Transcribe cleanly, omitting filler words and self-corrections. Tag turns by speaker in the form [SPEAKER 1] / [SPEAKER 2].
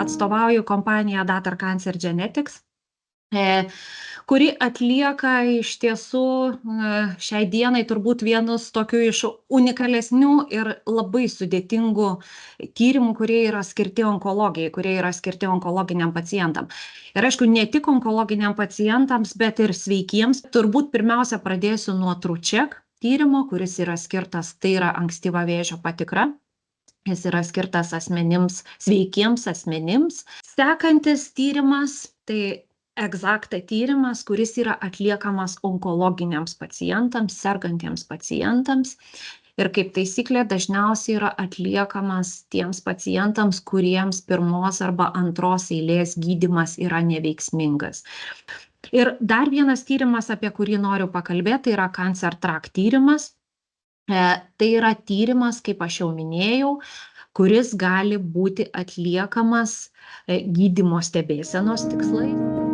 [SPEAKER 1] atstovauju kompaniją Data Cancer Genetics, kuri atlieka iš tiesų šiai dienai turbūt vienus tokių iš unikalesnių ir labai sudėtingų tyrimų, kurie yra skirti onkologijai, kurie yra skirti onkologiniam pacientam. Ir aišku, ne tik onkologiniam pacientams, bet ir sveikiems. Turbūt pirmiausia pradėsiu nuo TrueCheck tyrimo, kuris yra skirtas, tai yra ankstyva vėžio patikra. Jis yra skirtas sveikiems asmenims. Sekantis tyrimas, tai Exacta tyrimas, kuris yra atliekamas onkologiniams pacientams, sergantiems pacientams. Ir kaip taisyklė dažniausiai yra atliekamas tiems pacientams, kuriems pirmos arba antros eilės gydymas yra neveiksmingas. Ir dar vienas tyrimas, apie kurį noriu pakalbėti, tai yra Cancer Track tyrimas. Tai yra tyrimas, kaip aš jau minėjau, kuris gali būti atliekamas gydymo stebėsenos tikslais.